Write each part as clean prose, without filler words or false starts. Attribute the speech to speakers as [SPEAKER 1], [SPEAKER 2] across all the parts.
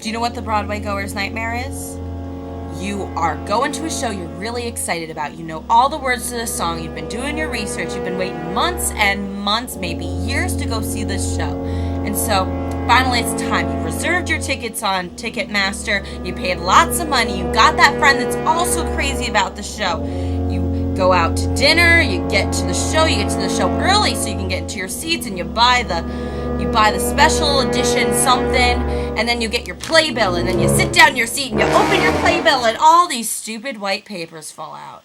[SPEAKER 1] Do you know what the Broadway goer's nightmare is? You are going to a show you're really excited about. You know all the words to the song. You've been doing your research. You've been waiting months and months, maybe years to go see this show. And so finally it's time. You reserved your tickets on Ticketmaster. You paid lots of money. You got that friend that's also crazy about the show. You go out to dinner. You get to the show. You get to the show early so you can get into your seats, and you buy the special edition something, and then you get your playbill, and then you sit down in your seat and you open your playbill, and all these stupid white papers fall out.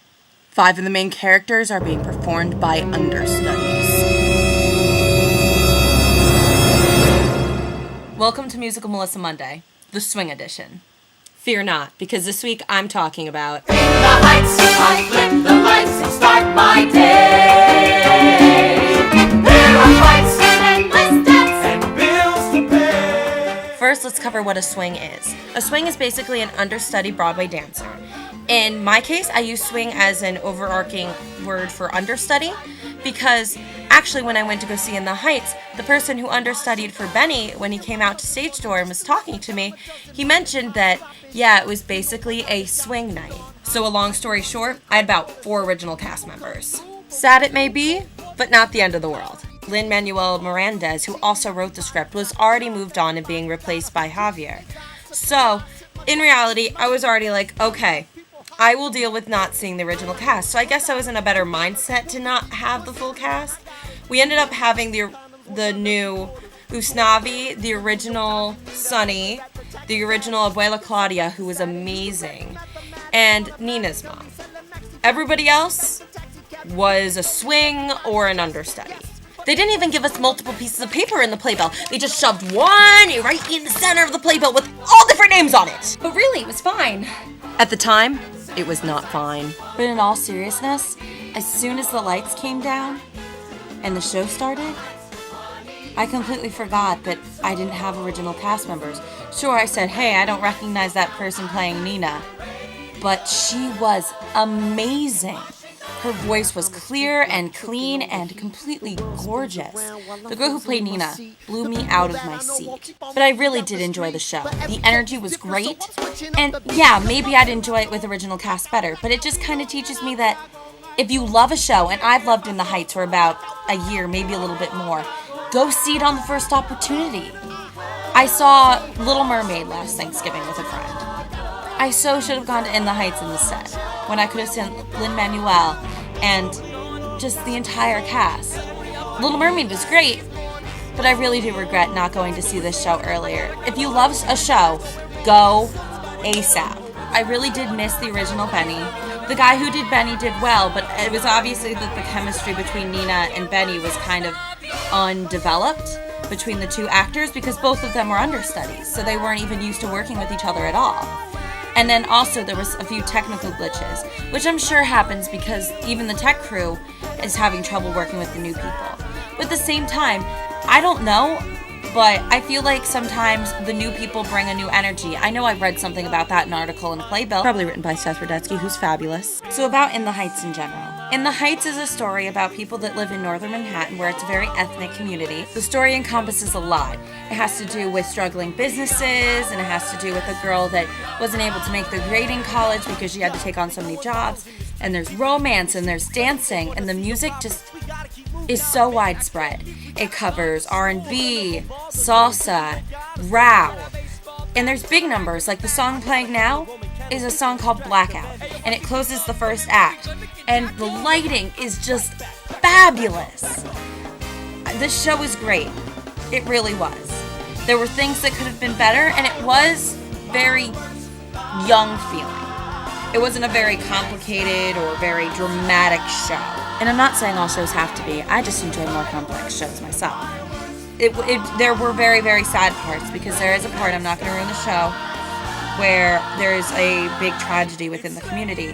[SPEAKER 1] 5 of the main characters are being performed by understudies. Welcome to Musical Melissa Monday, the swing edition. Fear not, because this week I'm talking about
[SPEAKER 2] In the Heights, I flip the lights and start my day. There are fights and endless debts and bills to pay.
[SPEAKER 1] First, let's cover what a swing is. A swing is basically an understudy Broadway dancer. In my case, I use swing as an overarching word for understudy because actually when I went to go see In the Heights, the person who understudied for Benny when he came out to stage door and was talking to me, he mentioned that, it was basically a swing night. So a long story short, I had about 4 original cast members. Sad it may be, but not the end of the world. Lin-Manuel Miranda's, who also wrote the script, was already moved on and being replaced by Javier. So, in reality, I was already like, okay, I will deal with not seeing the original cast. So I guess I was in a better mindset to not have the full cast. We ended up having the new Usnavi, the original Sunny, the original Abuela Claudia, who was amazing, and Nina's mom. Everybody else was a swing or an understudy. They didn't even give us multiple pieces of paper in the playbill. They just shoved one right in the center of the playbill with all different names on it. But really, it was fine. At the time, it was not fine. But in all seriousness, as soon as the lights came down and the show started, I completely forgot that I didn't have original cast members. Sure, I said, hey, I don't recognize that person playing Nina. But she was amazing. Her voice was clear and clean and completely gorgeous. The girl who played Nina blew me out of my seat. But I really did enjoy the show. The energy was great. And maybe I'd enjoy it with original cast better, but it just kind of teaches me that if you love a show, and I've loved In the Heights for about a year, maybe a little bit more, go see it on the first opportunity. I saw Little Mermaid last Thanksgiving with a friend. I so should have gone to In the Heights instead, when I could have seen Lin-Manuel and just the entire cast. Little Mermaid was great, but I really do regret not going to see this show earlier. If you love a show, go ASAP. I really did miss the original Benny. The guy who did Benny did well, but it was obviously that the chemistry between Nina and Benny was kind of undeveloped between the two actors because both of them were understudies, so they weren't even used to working with each other at all. And then also there was a few technical glitches, which I'm sure happens because even the tech crew is having trouble working with the new people. But at the same time, I don't know, but I feel like sometimes the new people bring a new energy. I know I've read something about that in an article in Playbill, probably written by Seth Rudetsky, who's fabulous. So about In the Heights in general. In the Heights is a story about people that live in northern Manhattan where it's a very ethnic community. The story encompasses a lot. It has to do with struggling businesses, and it has to do with a girl that wasn't able to make the grade in college because she had to take on so many jobs. And there's romance, and there's dancing, and the music just is so widespread. It covers R&B, salsa, rap, and there's big numbers. Like the song playing now is a song called Blackout, and it closes the first act, and the lighting is just fabulous. This show is great. It really was. There were things that could have been better, and it was very young feeling. It wasn't a very complicated or very dramatic show. And I'm not saying all shows have to be. I just enjoy more complex shows myself. There were very, very sad parts because there is a part, I'm not going to ruin the show, where there's a big tragedy within the community.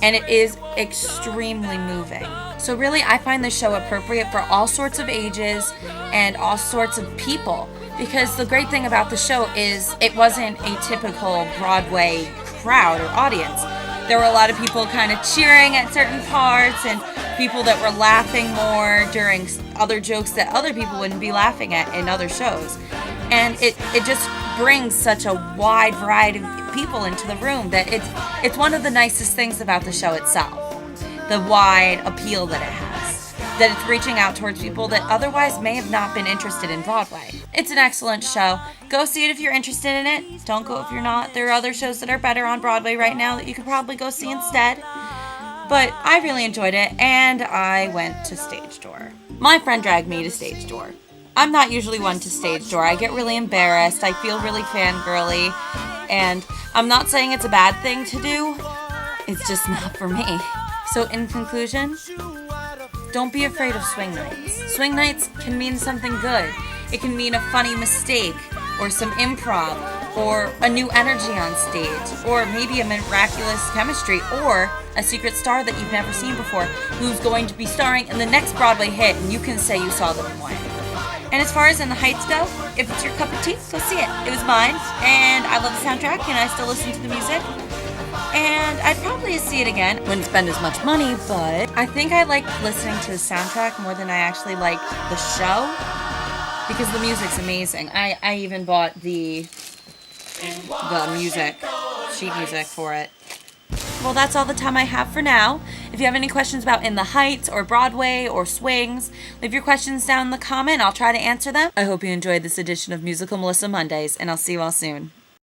[SPEAKER 1] And it is extremely moving. So really, I find this show appropriate for all sorts of ages and all sorts of people. Because the great thing about the show is it wasn't a typical Broadway crowd or audience. There were a lot of people kind of cheering at certain parts and people that were laughing more during other jokes that other people wouldn't be laughing at in other shows. And it just brings such a wide variety of people into the room that it's one of the nicest things about the show itself. The wide appeal that it has. That it's reaching out towards people that otherwise may have not been interested in Broadway. It's an excellent show. Go see it if you're interested in it. Don't go if you're not. There are other shows that are better on Broadway right now that you could probably go see instead. But I really enjoyed it, and I went to stage door. My friend dragged me to stage door. I'm not usually one to stage door. I get really embarrassed. I feel really fangirly. And I'm not saying it's a bad thing to do. It's just not for me. So in conclusion, don't be afraid of swing nights. Swing nights can mean something good. It can mean a funny mistake, or some improv, or a new energy on stage, or maybe a miraculous chemistry, or a secret star that you've never seen before who's going to be starring in the next Broadway hit, and you can say you saw them in one. And as far as In the Heights go, if it's your cup of tea, go see it. It was mine, and I love the soundtrack, and I still listen to the music. And I'd probably see it again. Wouldn't spend as much money, but I think I like listening to the soundtrack more than I actually like the show, because the music's amazing. I even bought the music, sheet music for it. Well, that's all the time I have for now. If you have any questions about In the Heights or Broadway or swings, leave your questions down in the comment. I'll try to answer them. I hope you enjoyed this edition of Musical Melissa Mondays, and I'll see you all soon.